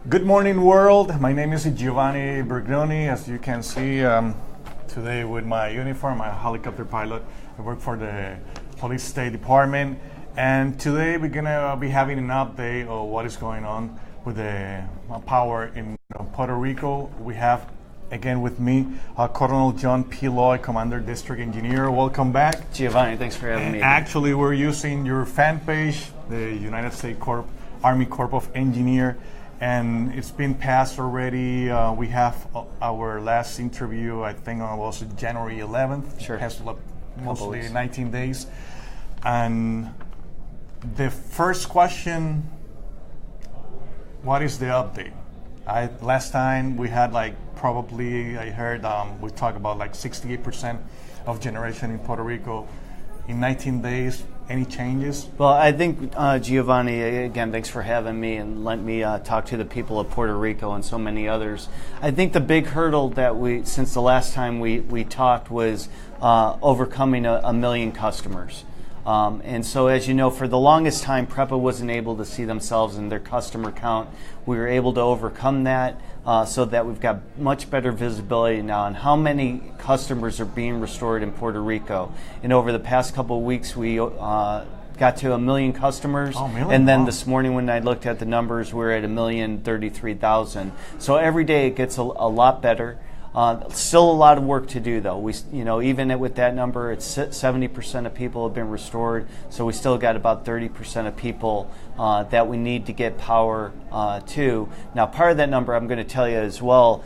Good morning, world. My name is Giovanni Bergnoni. As you can see, today with my uniform, I'm a helicopter pilot. I work for the Police State Department. And today we're going to be having an update of what is going on with the power in Puerto Rico. We have, again with me, Colonel John P. Lloyd, Commander District Engineer. Welcome back. Giovanni, thanks for having me. Actually, we're using your fan page, the United States Army Corps of Engineer. And it's been passed already. We have our last interview, I think it was January 11th. Sure. It has mostly 19 days. And the first question, what is the update? Last time we had I heard we talked about 68% of generation in Puerto Rico. In 19 days, any changes? Well, I think, Giovanni, again, thanks for having me and let me talk to the people of Puerto Rico and so many others. I think the big hurdle that since the last time we talked was overcoming a million customers. And so, as you know, for the longest time, PREPA wasn't able to see themselves in their customer count. We were able to overcome that so that we've got much better visibility now on how many customers are being restored in Puerto Rico. And over the past couple of weeks, we got to 1 million customers. Oh, million? And then Wow. this morning when I looked at the numbers, we're at 1,033,000. So every day it gets a lot better. Still a lot of work to do, though. Even with that number, it's 70% of people have been restored. So we still got about 30% of people that we need to get power to. Now, part of that number, I'm going to tell you as well,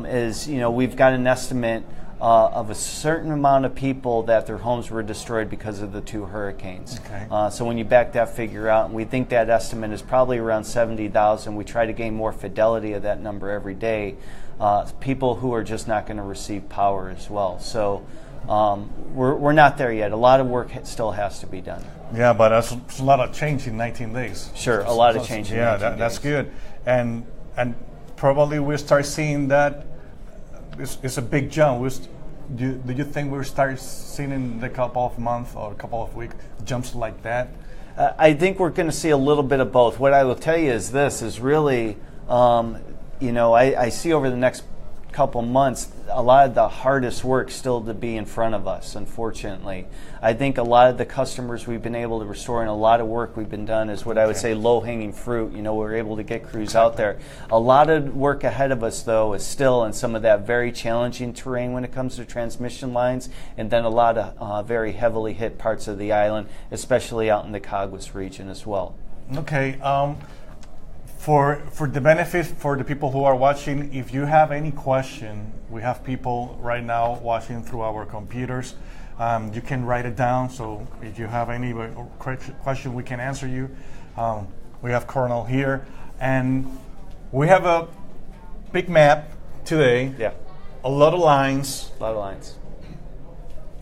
is we've got an estimate of a certain amount of people that their homes were destroyed because of the 2 hurricanes. Okay. So when you back that figure out, and we think that estimate is probably around 70,000. We try to gain more fidelity of that number every day. People who are just not going to receive power as well. So we're not there yet. A lot of work still has to be done. Yeah, but that's a lot of change in 19 days. Sure, a lot of change in 19 days. That's good. And probably we'll start seeing that it's a big jump. Do you think we'll start seeing in a couple of months or a couple of weeks jumps like that? I think we're going to see a little bit of both. What I will tell you is this is really, I see over the next couple months a lot of the hardest work still to be in front of us, unfortunately. I think a lot of the customers we've been able to restore and a lot of work we've been done is what I would say low-hanging fruit. We're able to get crews out there. A lot of work ahead of us, though, is still in some of that very challenging terrain when it comes to transmission lines, and then a lot of very heavily hit parts of the island, especially out in the Caguas region as well. Okay. For the benefit for the people who are watching, if you have any question, we have people right now watching through our computers. You can write it down. So if you have any question, we can answer you. We have Colonel here, and we have a big map today. Yeah, a lot of lines. a lot of lines.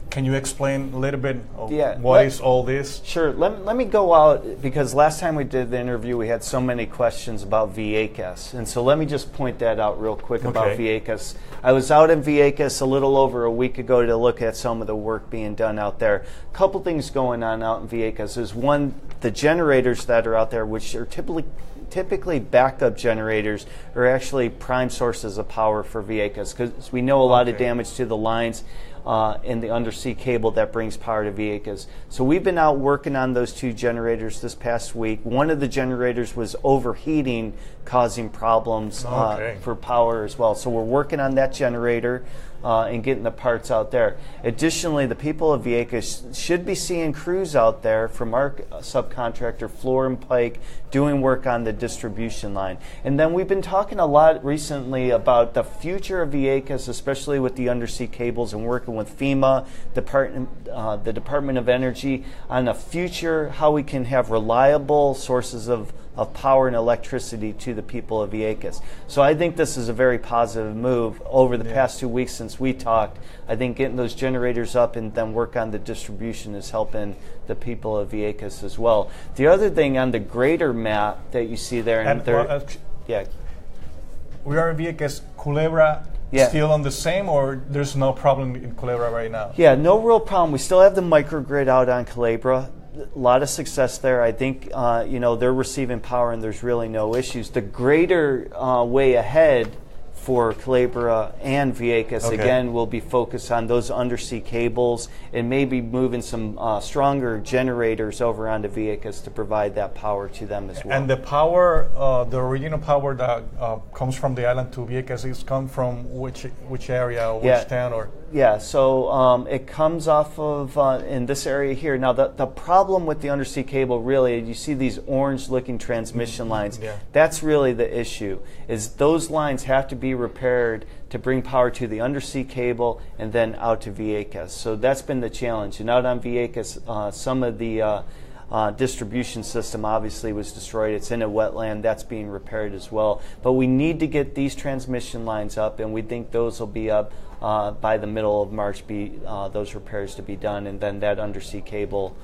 Can you explain a little bit of Yeah, what is all this? Sure. Let me go out, because last time we did the interview, we had so many questions about Vieques. And so let me just point that out real quick about Vieques. I was out in Vieques a little over a week ago to look at some of the work being done out there. A couple things going on out in Vieques is, one, the generators that are out there, which are typically backup generators, are actually prime sources of power for Vieques, because we know a lot of damage to the lines in the undersea cable that brings power to Vieques. So we've been out working on those 2 generators this past week. One of the generators was overheating, causing problems for power as well. So we're working on that generator and getting the parts out there. Additionally, the people of Vieques should be seeing crews out there from our subcontractor, Floor and Pike, doing work on the distribution line. And then we've been talking a lot recently about the future of Vieques, especially with the undersea cables, and working with FEMA, the Department of Energy, on a future, how we can have reliable sources of power and electricity to the people of Vieques. So I think this is a very positive move over the past 2 weeks since we talked. I think getting those generators up and then work on the distribution is helping the people of Vieques as well. The other thing on the greater map that you see there, we are in Vieques, Culebra. Still on the same, or there's no problem in Culebra right now? Yeah, no real problem. We still have the microgrid out on Culebra. a lot of success there. I think they're receiving power and there's really no issues. The greater way ahead for Culebra and Vieques, again, will be focused on those undersea cables and maybe moving some stronger generators over onto Vieques to provide that power to them as well. And the power, the original power that comes from the island to Vieques, is come from which area or which town? Or yeah, so it comes off of in this area here. Now, the problem with the undersea cable, really, you see these orange-looking transmission lines. Yeah. That's really the issue, is those lines have to be repaired to bring power to the undersea cable and then out to Vieques. So that's been the challenge. And out on Vieques, some of the distribution system obviously was destroyed. It's in a wetland. That's being repaired as well. But we need to get these transmission lines up, and we think those will be up by the middle of March, those repairs to be done, and then that undersea cable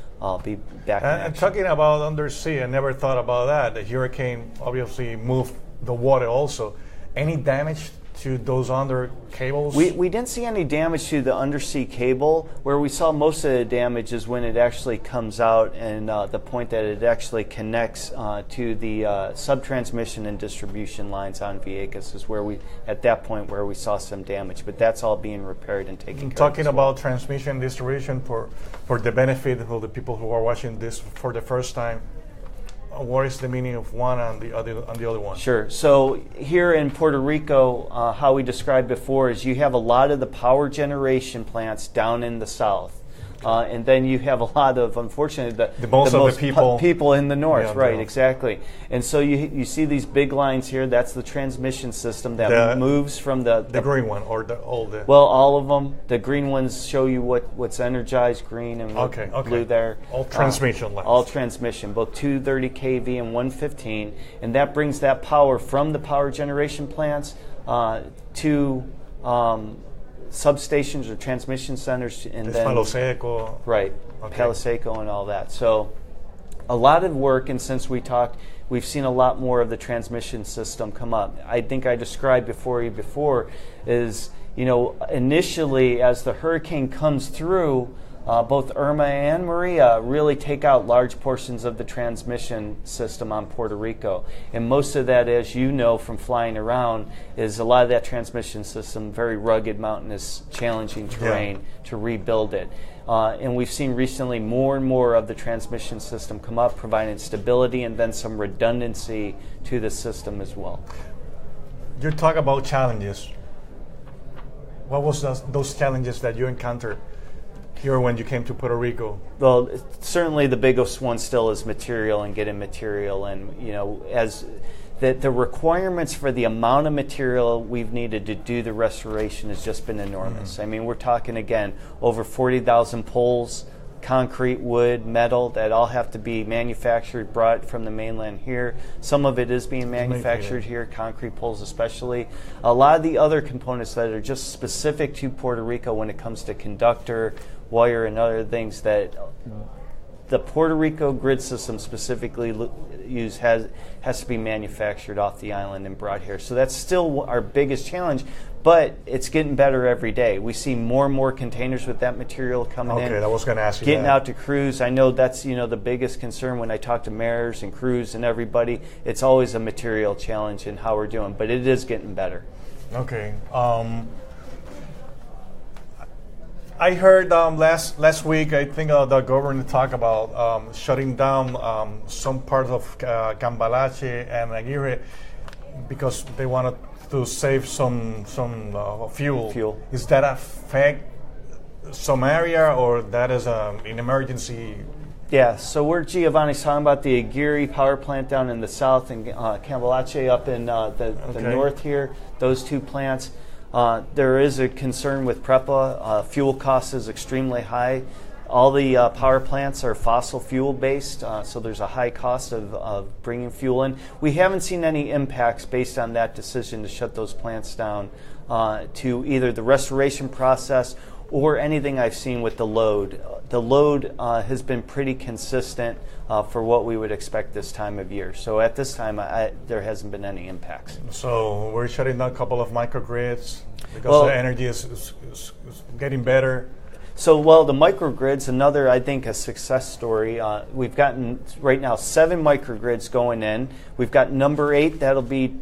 be back in action. And talking about undersea, I never thought about that. The hurricane obviously moved the water also. Any damage to those under cables? We didn't see any damage to the undersea cable. Where we saw most of the damage is when it actually comes out, and the point that it actually connects to the sub-transmission and distribution lines on Vieques is where at that point where we saw some damage. But that's all being repaired and taken care of. Talking about transmission distribution for the benefit of the people who are watching this for the first time, what is the meaning of one and the other one? Sure. So here in Puerto Rico, how we described before is you have a lot of the power generation plants down in the south. And then you have a lot of, unfortunately, the most people in the north, yeah, right? Exactly. And so you see these big lines here. That's the transmission system that moves from the green one or all the. Well, all of them. The green ones show you what's energized, green, and blue there. All transmission lines. All transmission, both 230 kV and 115, and that brings that power from the power generation plants to substations or transmission centers, and then Palo Seco. Right, Palo Seco and all that. So a lot of work, and since we talked, we've seen a lot more of the transmission system come up. I think I described before is, initially as the hurricane comes through, both Irma and Maria really take out large portions of the transmission system on Puerto Rico. And most of that, as you know from flying around, is a lot of that transmission system, very rugged, mountainous, challenging terrain to rebuild it. And we've seen recently more and more of the transmission system come up, providing stability and then some redundancy to the system as well. You talk about challenges. What was those challenges that you encountered here when you came to Puerto Rico? Well, certainly the biggest one still is material and getting material, and as the requirements for the amount of material we've needed to do the restoration has just been enormous. I mean, we're talking again over 40,000 poles, concrete, wood, metal, that all have to be manufactured, brought from the mainland here. Some of it is being manufactured here, concrete poles especially. A lot of the other components that are just specific to Puerto Rico when it comes to conductor, wire, and other things that the Puerto Rico grid system specifically has to be manufactured off the island and brought here. So that's still our biggest challenge, but it's getting better every day. We see more and more containers with that material coming in. Okay, I was going to ask you getting out to crews. I know that's the biggest concern when I talk to mayors and crews and everybody. It's always a material challenge in how we're doing, but it is getting better. Okay. I heard last week, I think the governor talked about shutting down some parts of Cambalache and Aguirre because they wanted to save some fuel. Is that affect some area, or that is an emergency? Yeah, so we're Giovanni's talking about the Aguirre power plant down in the south and Cambalache up in the north here, those two plants. There is a concern with PREPA. Fuel cost is extremely high. All the power plants are fossil fuel based, so there's a high cost of bringing fuel in. We haven't seen any impacts based on that decision to shut those plants down to either the restoration process or anything I've seen with the load. The load has been pretty consistent for what we would expect this time of year. So at this time, there hasn't been any impacts. So we're shutting down a couple of microgrids because the energy is getting better. So, well, the microgrid's another, I think, a success story. We've gotten, right now, 7 microgrids going in. We've got number 8 that'll be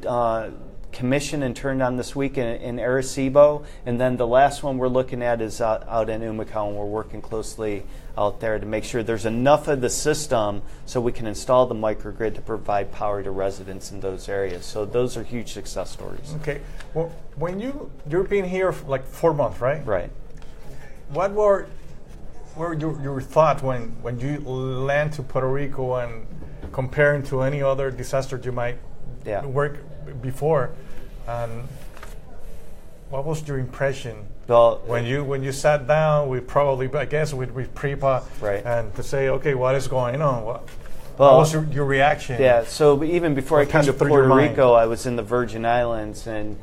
commissioned and turned on this week in Arecibo. And then the last one we're looking at is out in Humacao, and we're working closely out there to make sure there's enough of the system so we can install the microgrid to provide power to residents in those areas. So those are huge success stories. Okay. Well, when you're been here for like 4 months, right? Right. What were your thoughts when you land to Puerto Rico and comparing to any other disaster you might work before? And what was your impression? Well, when you sat down with PREPA, right, and to say, okay, what is going on? What Well, was your reaction? Yeah, so even before I came to Puerto Rico, I was in the Virgin Islands, and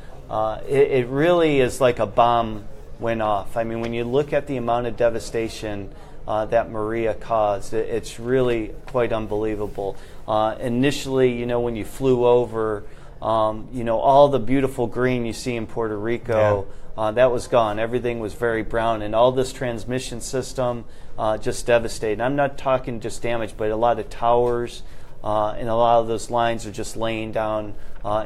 it really is like a bomb went off. I mean, when you look at the amount of devastation that Maria caused, it's really quite unbelievable. Initially, when you flew over, all the beautiful green you see in Puerto Rico, that was gone. Everything was very brown, and all this transmission system just devastated. I'm not talking just damage, but a lot of towers and a lot of those lines are just laying down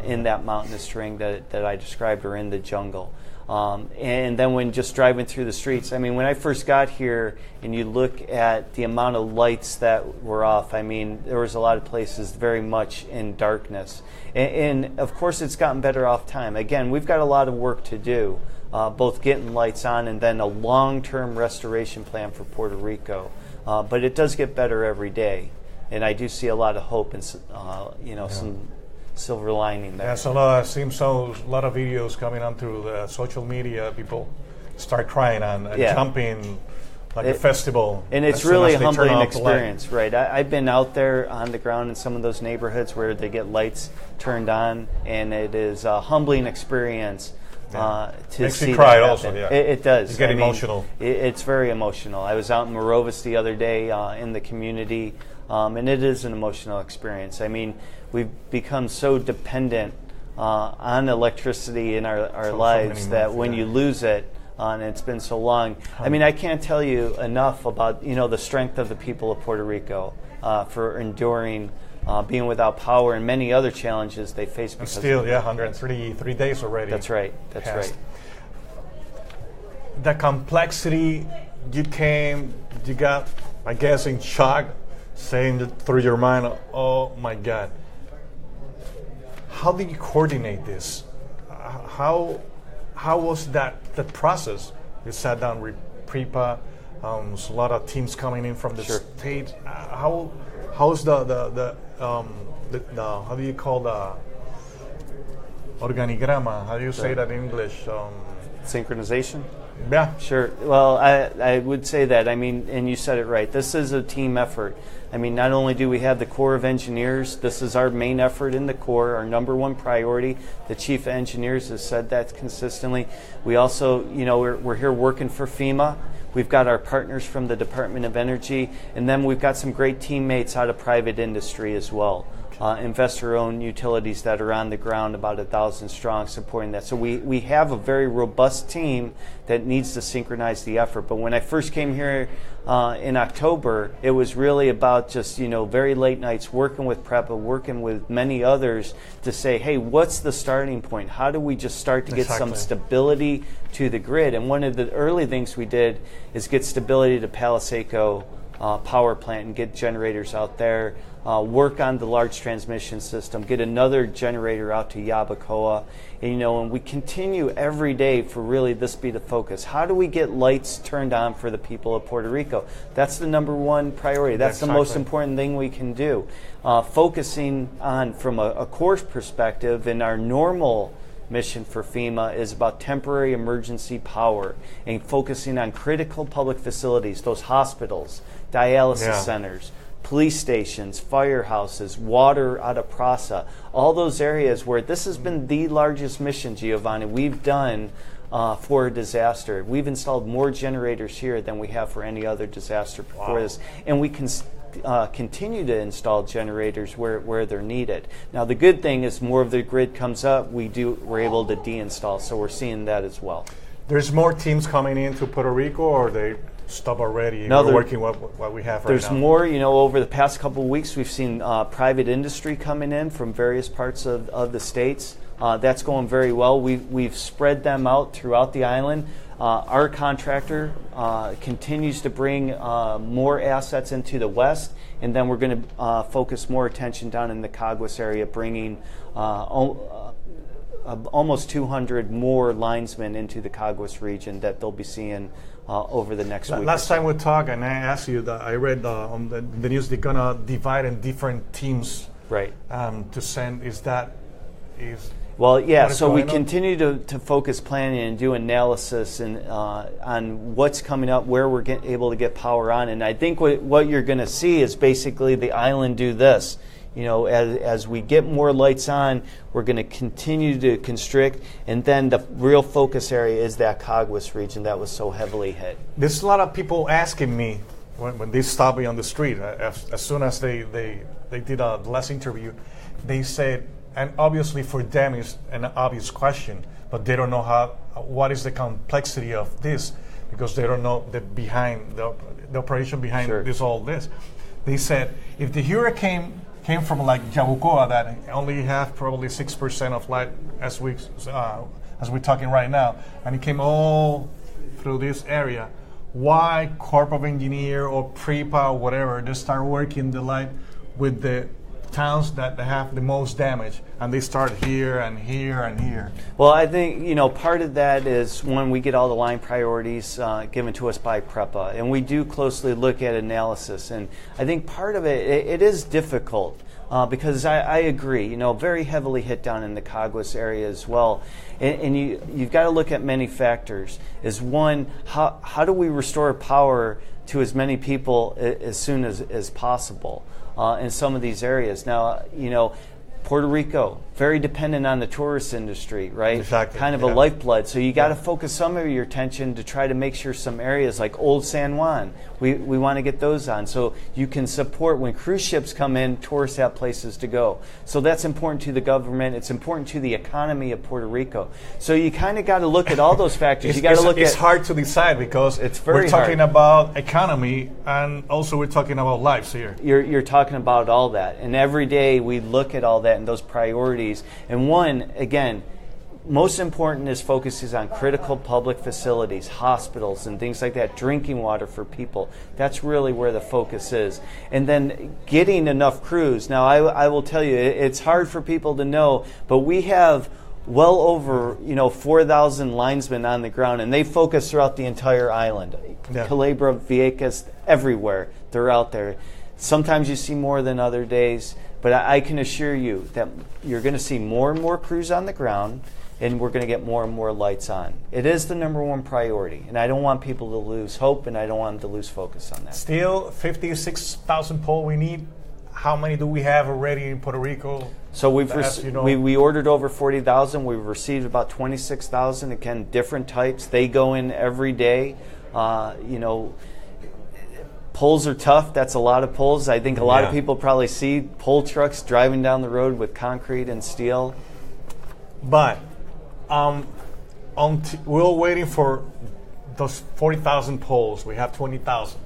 in that mountainous terrain that I described, or in the jungle. And then when just driving through the streets, I mean, when I first got here and you look at the amount of lights that were off, I mean, there was a lot of places very much in darkness. And of course, it's gotten better off time. Again, we've got a lot of work to do, both getting lights on and then a long-term restoration plan for Puerto Rico. But it does get better every day. And I do see a lot of hope and, some silver lining there. There's a lot of videos coming on through the social media. People start crying and jumping like a festival. And it's really a humbling experience, right? I've been out there on the ground in some of those neighborhoods where they get lights turned on, and it is a humbling experience to Makes see you cry that also, happen. It does. You get emotional. It's very emotional. I was out in Morovis the other day in the community, and it is an emotional experience. I mean, we've become so dependent on electricity in our lives that when you lose it, and it's been so long, I mean, I can't tell you enough about the strength of the people of Puerto Rico for enduring being without power and many other challenges they face. Because still, 103 days already. That's right. That's right. The complexity you got, I guess, in shock, saying through your mind, oh my God. How did you coordinate this? How was the process? You sat down with PREPA, there's a lot of teams coming in from the state. How's the how do you call the organigrama? How do you say that in English? Synchronization? Yeah. Sure. Well, I would say that. I mean, and you said it right. This is a team effort. I mean, not only do we have the Corps of Engineers, this is our main effort in the Corps, our number one priority. The Chief of Engineers has said that consistently. We also, we're here working for FEMA. We've got our partners from the Department of Energy, and then we've got some great teammates out of private industry as well. Investor-owned utilities that are on the ground, about 1,000 strong, supporting that. So we have a very robust team that needs to synchronize the effort. But when I first came here in October, it was really about just very late nights working with PREPA, working with many others to say, hey, what's the starting point? How do we just start to get some stability to the grid? And one of the early things we did is get stability to Palo Seco power plant and get generators out there, work on the large transmission system, get another generator out to Yabacoa, and we continue every day for really this be the focus. How do we get lights turned on for the people of Puerto Rico? That's the number one priority. That's the most important thing we can do. Focusing on, from a course perspective, in our normal mission for FEMA is about temporary emergency power and focusing on critical public facilities, those hospitals, dialysis centers, police stations, firehouses, water out of PRASA, all those areas where this has been the largest mission, Giovanni, we've done for a disaster. We've installed more generators here than we have for any other disaster before this, and we can continue to install generators where they're needed. Now, the good thing is more of the grid comes up, we're able to deinstall, so we're seeing that as well. there's more teams coming into Puerto Rico, or they stop already? No, we're working what we have right now. There's more. Over the past couple of weeks, we've seen private industry coming in from various parts of the states. That's going very well. We've spread them out throughout the island. Our contractor continues to bring more assets into the west, and then we're going to focus more attention down in the Caguas area, bringing almost 200 more linesmen into the Caguas region that they'll be seeing over the next week. Last time we talked, and I asked you that I read on the news they're gonna divide in different teams, right? To send. Well, yeah. So we continue to focus planning and do analysis and on what's coming up, where we're able to get power on, and I think what you're going to see is basically the island do this. As we get more lights on, we're going to continue to constrict, and then the real focus area is that Caguas region that was so heavily hit. There's a lot of people asking me when they stop me on the street, as soon as they did the last interview, they said, and obviously for them it's an obvious question, but they don't know what is the complexity of this, because they don't know the operation behind Sure. all this. They said if the hurricane came from like Yabucoa that only have probably 6% of light as we're talking right now, and it came all through this area, why Corps of Engineer or PREPA or whatever, they start working the light with the towns that have the most damage, and they start here and here and here? Well, I think part of that is when we get all the line priorities given to us by PREPA, and we do closely look at analysis. And I think part of it is difficult because I agree, very heavily hit down in the Caguas area as well. And you've got to look at many factors. Is one, how do we restore power to as many people as soon as possible? In some of these areas. Now, Puerto Rico, very dependent on the tourist industry, right? Exactly. Kind of a lifeblood. So you got to focus some of your attention to try to make sure some areas like Old San Juan, we want to get those on. So you can support when cruise ships come in, tourists have places to go. So that's important to the government. It's important to the economy of Puerto Rico. So you kind of got to look at all those factors. It's hard to decide because we're talking about economy and also we're talking about lives here. You're talking about all that. And every day we look at all that and those priorities. And one, again, most important is focuses on critical public facilities, hospitals, and things like that, drinking water for people. That's really where the focus is. And then getting enough crews. Now, I will tell you, it's hard for people to know, but we have well over 4,000 linesmen on the ground, and they focus throughout the entire island. Yeah. Culebra, Vieques, everywhere. They're out there. Sometimes you see more than other days, but I can assure you that you're going to see more and more crews on the ground, and we're going to get more and more lights on. It is the number one priority, and I don't want people to lose hope, and I don't want them to lose focus on that. Still, 56,000 poles we need. How many do we have already in Puerto Rico? So we ordered over 40,000. We've received about 26,000. Again, different types. They go in every day. Poles are tough. That's a lot of poles. I think a lot of people probably see pole trucks driving down the road with concrete and steel. But we're waiting for those 40,000 poles. We have 20,000.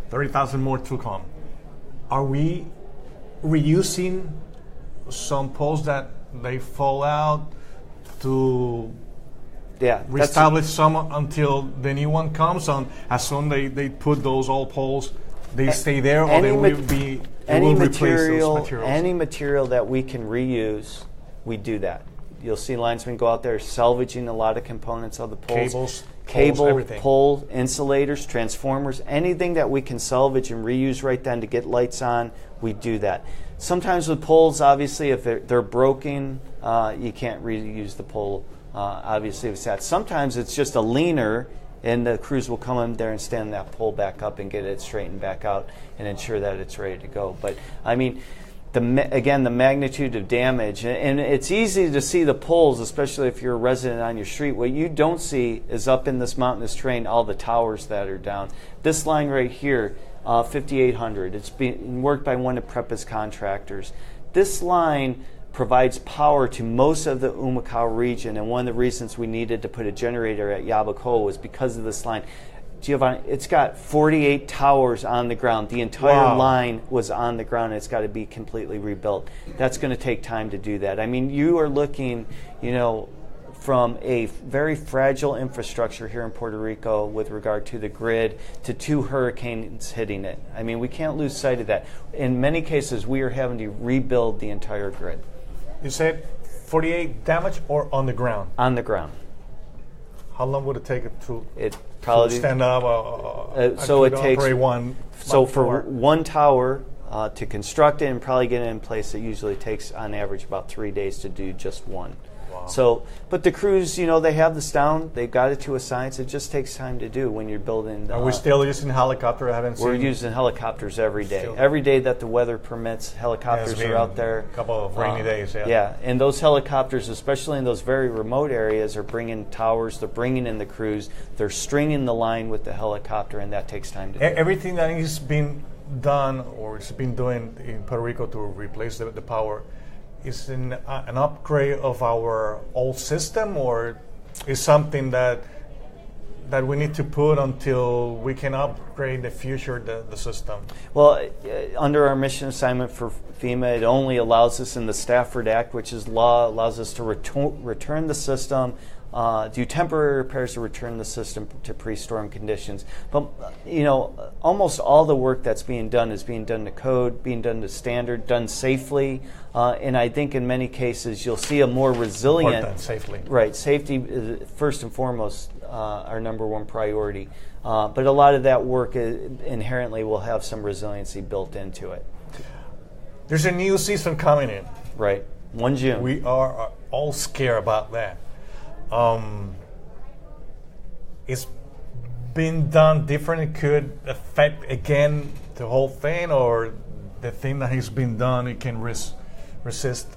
30,000 more to come. Are we reusing some poles that they fall out to reestablish some until the new one comes on? As soon they put those old poles, they stay there, or they will replace those materials? Any material that we can reuse, we do that. You'll see linesmen go out there salvaging a lot of components of the poles. Cable, pole, insulators, transformers, anything that we can salvage and reuse right then to get lights on, we do that. Sometimes with poles, obviously, if they're broken, you can't reuse the pole, obviously, if it's that. Sometimes it's just a leaner, and the crews will come in there and stand that pole back up and get it straightened back out and ensure that it's ready to go. But, I mean, the magnitude of damage, and it's easy to see the poles, especially if you're a resident on your street. What you don't see is up in this mountainous terrain, all the towers that are down. This line right here, 5800, it's being worked by one of PREPA's contractors. This line provides power to most of the Humacao region, and one of the reasons we needed to put a generator at Yabucoa was because of this line. Giovanni, it's got 48 towers on the ground. The entire line was on the ground, and it's got to be completely rebuilt. That's going to take time to do that. I mean, you are looking, from a very fragile infrastructure here in Puerto Rico with regard to the grid to 2 hurricanes hitting it. I mean, we can't lose sight of that. In many cases, we are having to rebuild the entire grid. You said 48 damage or on the ground? On the ground. How long would it take it to stand up? So it takes one. So for one tower to construct it and probably get it in place, it usually takes on average about 3 days to do just one. Wow. So, but the crews, they have this down. They've got it to a science. It just takes time to do when you're building. Are we still using helicopter? We're using helicopters every day. Every day that the weather permits, helicopters are out there. A couple of rainy days, yeah. Yeah, and those helicopters, especially in those very remote areas, are bringing towers. They're bringing in the crews. They're stringing the line with the helicopter, and that takes time to do. Everything that is being done or it's been doing in Puerto Rico to replace the power is an upgrade of our old system, or is something that we need to put until we can upgrade the future the system? Well, under our mission assignment for FEMA, it only allows us in the Stafford Act, which is law, allows us to return the system, do temporary repairs to return the system to pre-storm conditions. But, almost all the work that's being done is being done to code, being done to standard, done safely. And I think in many cases you'll see a more resilient... Safely. Right. Safety is first and foremost our number one priority. But a lot of that work inherently will have some resiliency built into it. There's a new season coming in. Right. 1 June. We are all scared about that. It's been done different. It could affect again the whole thing, or the thing that has been done, it can resist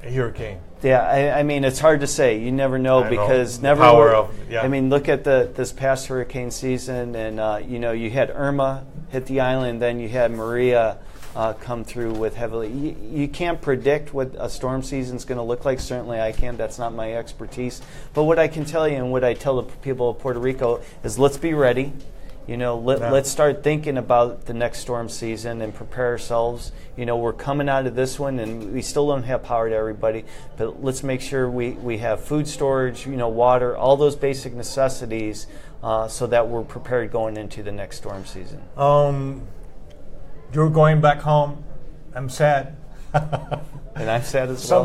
a hurricane. Yeah, I mean, it's hard to say. You never know because never. I mean, look at this past hurricane season, and you had Irma hit the island, then you had Maria come through with heavily. You can't predict what a storm season's going to look like. Certainly I can. That's not my expertise. But what I can tell you and what I tell the people of Puerto Rico is let's be ready. Let's start thinking about the next storm season and prepare ourselves. We're coming out of this one and we still don't have power to everybody, but let's make sure we have food storage, water, all those basic necessities so that we're prepared going into the next storm season. You're going back home. I'm sad. And I'm sad as well.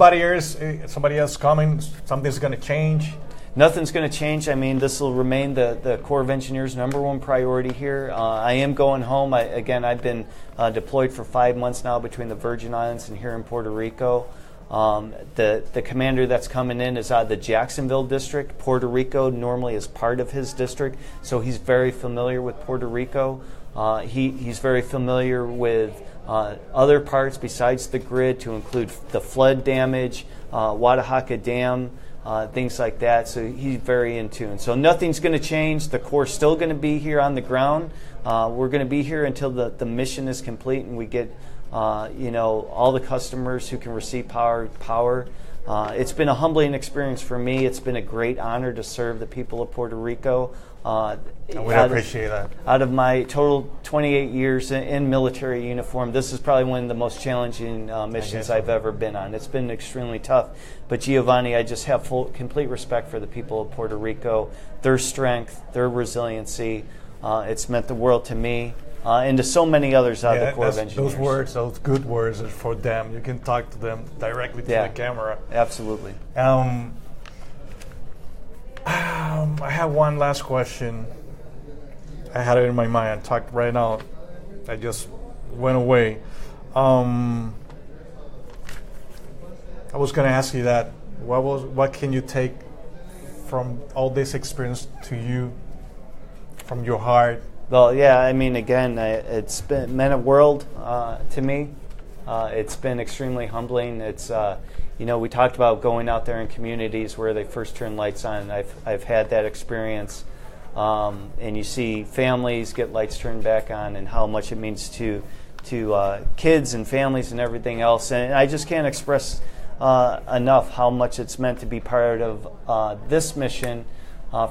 Somebody else coming. Something's going to change. Nothing's going to change. I mean, this will remain the Corps of Engineers' number one priority here. I am going home. I've been deployed for 5 months now between the Virgin Islands and here in Puerto Rico. The commander that's coming in is out of the Jacksonville district. Puerto Rico normally is part of his district, so he's very familiar with Puerto Rico. He's very familiar with other parts besides the grid, to include the flood damage, Watahaca Dam, things like that. So he's very in tune. So nothing's going to change. The Corps is still going to be here on the ground. We're going to be here until the mission is complete and we get all the customers who can receive power. It's been a humbling experience for me. It's been a great honor to serve the people of Puerto Rico. We appreciate that. Out of my total 28 years in military uniform, this is probably one of the most challenging missions I've ever been on. It's been extremely tough. But Giovanni, I just have complete respect for the people of Puerto Rico, their strength, their resiliency. It's meant the world to me. And to so many others out of the Corps of Engineers. Those good words are for them. You can talk to them directly to the camera. Absolutely. I have one last question. I had it in my mind. I talked right now. I just went away. I was going to ask you that. What can you take from all this experience to you, from your heart? Well, yeah, I mean, again, it's been meant a world to me. It's been extremely humbling. It's, we talked about going out there in communities where they first turn lights on. I've had that experience. And you see families get lights turned back on and how much it means to kids and families and everything else. And I just can't express enough how much it's meant to be part of this mission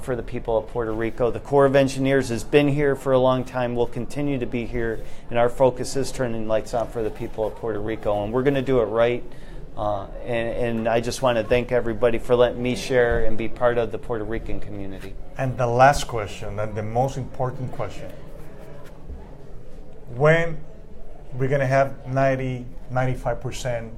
for the people of Puerto Rico. The Corps of Engineers has been here for a long time, will continue to be here, and our focus is turning lights on for the people of Puerto Rico, and we're going to do it right. And I just want to thank everybody for letting me share and be part of the Puerto Rican community. And the last question, and the most important question, when we're going to have 95%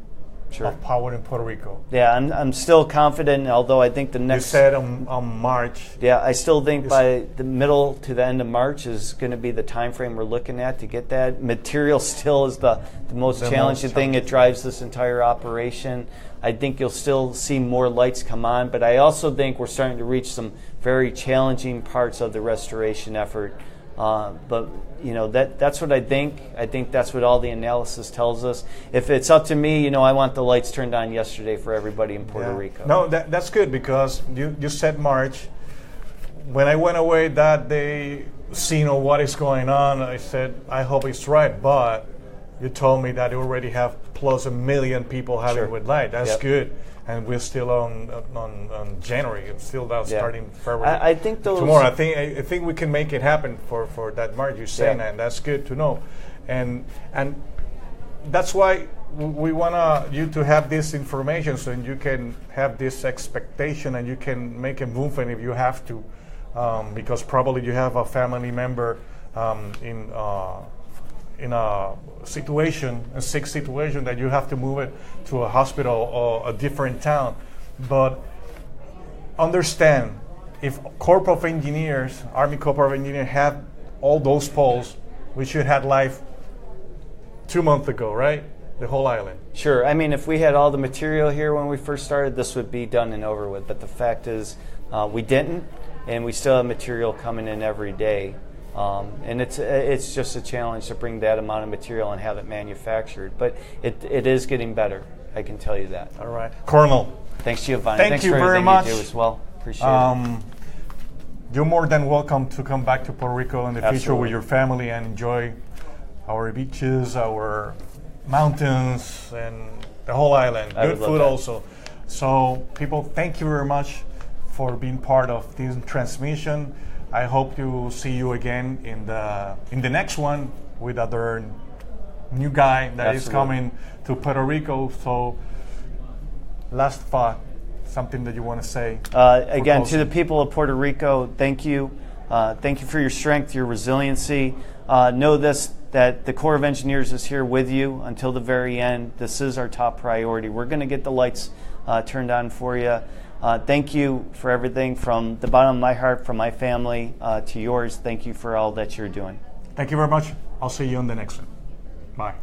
Sure. of power in Puerto Rico? Yeah, I'm still confident, although I think the next... You said on March. Yeah, I still think by the middle to the end of March is going to be the time frame we're looking at to get that. Material still is the most challenging thing. It drives this entire operation. I think you'll still see more lights come on, but I also think we're starting to reach some very challenging parts of the restoration effort. But you know, that's what I think. I think that's what all the analysis tells us. If it's up to me, you know, I want the lights turned on yesterday for everybody in Puerto Rico. No, that's good, because you said March. When I went away that day, seeing what is going on, I said, I hope it's right. But you told me that you already have plus 1 million people having with light. That's good. And we're still on January. It's still not starting February. I think those tomorrow. I think we can make it happen for that March. You're saying that, and that's good to know, and that's why we want you to have this information, so you can have this expectation and you can make a movement if you have to, because probably you have a family member in a situation, a sick situation, that you have to move it to a hospital or a different town. But understand, if Corps of Engineers, Army Corps of Engineers had all those poles, we should have life 2 months ago, right? The whole island. Sure. I mean, if we had all the material here when we first started, this would be done and over with. But the fact is, we didn't, and we still have material coming in every day. And it's just a challenge to bring that amount of material and have it manufactured. But it is getting better, I can tell you that. All right. Colonel. Thanks, Giovanni. Thanks you for very much. You do as well. Appreciate it. You're more than welcome to come back to Puerto Rico in the future with your family and enjoy our beaches, our mountains, and the whole island. Good food also. So, people, thank you very much for being part of this transmission. I hope to see you again in the next one with other new guy that is coming to Puerto Rico. So, last thought, something that you want to say? Again, to the people of Puerto Rico, thank you. Thank you for your strength, your resiliency. Know this, that the Corps of Engineers is here with you until the very end. This is our top priority. We're going to get the lights turned on for you. Thank you for everything, from the bottom of my heart, from my family to yours. Thank you for all that you're doing. Thank you very much. I'll see you on the next one. Bye.